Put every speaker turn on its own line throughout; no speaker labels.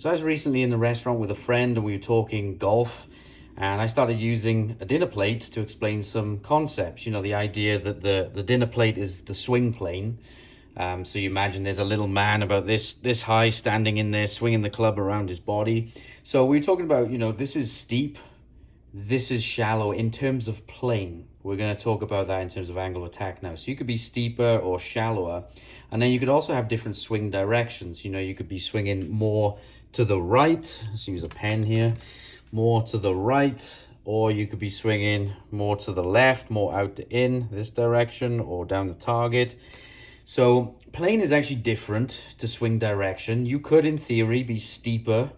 So I was recently in the restaurant with a friend and we were talking golf, and I started using a dinner plate to explain some concepts. You know, the idea that the dinner plate is the swing plane. So you imagine there's a little man about this high standing in there swinging the club around his body. So we were talking about, you know, this is steep, this is shallow in terms of plane. We're going to talk about that in terms of angle of attack now. So you could be steeper or shallower. And then you could also have different swing directions. You know, you could be swinging more to the right. Let's use a pen here. More to the right. Or you could be swinging more to the left, more out to in this direction or down the target. So plane is actually different to swing direction. You could, in theory, be steeper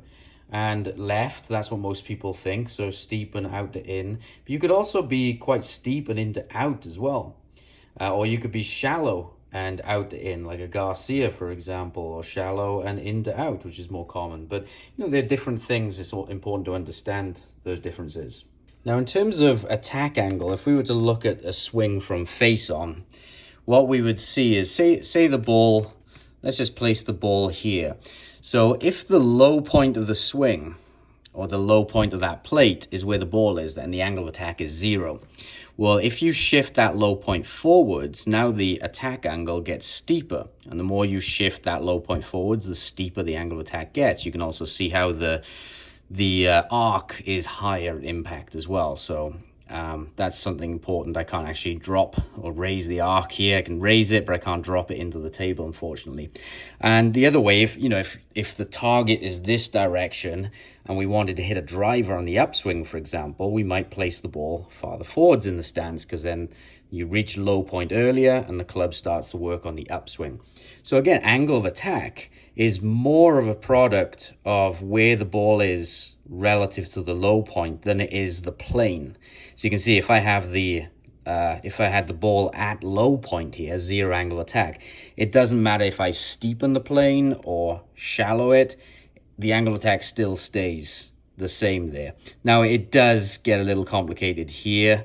and left. That's what most people think. So steep and out to in. But you could also be quite steep and into out as well. Or you could be shallow and out to in, like a Garcia, for example, or shallow and into out, which is more common. But, you know, they're different things. It's all important to understand those differences. Now, in terms of attack angle, if we were to look at a swing from face on, what we would see is, say the ball, let's just place the ball here. So if the low point of the swing, or the low point of that plate, is where the ball is, then the angle of attack is 0. Well, if you shift that low point forwards, now the attack angle gets steeper. And the more you shift that low point forwards, the steeper the angle of attack gets. You can also see how the arc is higher at impact as well. So that's something important. I can't actually drop or raise the arc here. I can raise it, but I can't drop it into the table, unfortunately. And the other way, if the target is this direction and we wanted to hit a driver on the upswing, for example, we might place the ball farther forwards in the stance, because then you reach low point earlier and the club starts to work on the upswing. So again, angle of attack is more of a product of where the ball is relative to the low point than it is the plane. So you can see if I have if I had the ball at low point here, 0 angle attack, it doesn't matter if I steepen the plane or shallow it, the angle of attack still stays the same there. Now, it does get a little complicated here.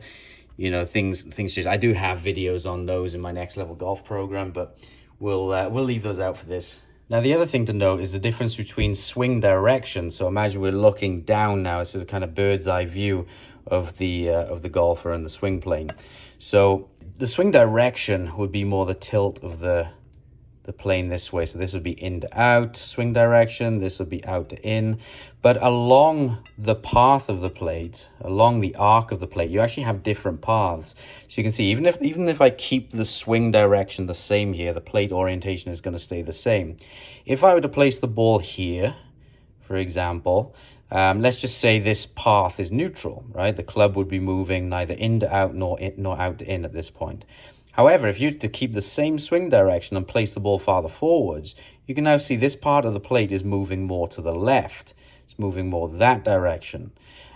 You know, things change. I do have videos on those in my Next Level Golf program, but we'll leave those out for this. Now, the other thing to note is the difference between swing direction. So imagine we're looking down now. It's a kind of bird's eye view of the golfer and the swing plane. So the swing direction would be more the tilt of the plane this way. So this would be in to out swing direction. This would be out to in. But along the path of the plate, along the arc of the plate, you actually have different paths. So you can see, even if I keep the swing direction the same here, the plate orientation is going to stay the same. If I were to place the ball here, for example, let's just say this path is neutral, right? The club would be moving neither in to out nor out to in at this point. However, if you were to keep the same swing direction and place the ball farther forwards, you can now see this part of the plate is moving more to the left. It's moving more that direction.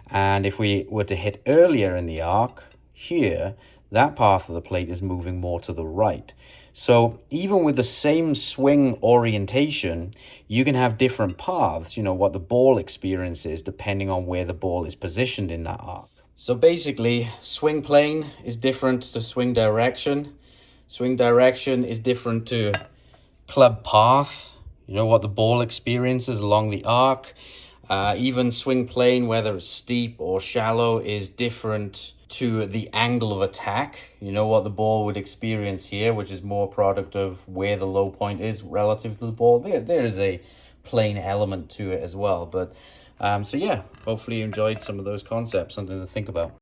And if we were to hit earlier in the arc, here, that part of the plate is moving more to the right. So even with the same swing orientation, you can have different paths, you know, what the ball experiences depending on where the ball is positioned in that arc. So basically, swing plane is different to swing direction. Swing direction is different to club path, you know, what the ball experiences along the arc. Even swing plane, whether it's steep or shallow, is different to the angle of attack. You know, what the ball would experience here, which is more a product of where the low point is relative to the ball. There is a plane element to it as well. But so yeah, hopefully you enjoyed some of those concepts, something to think about.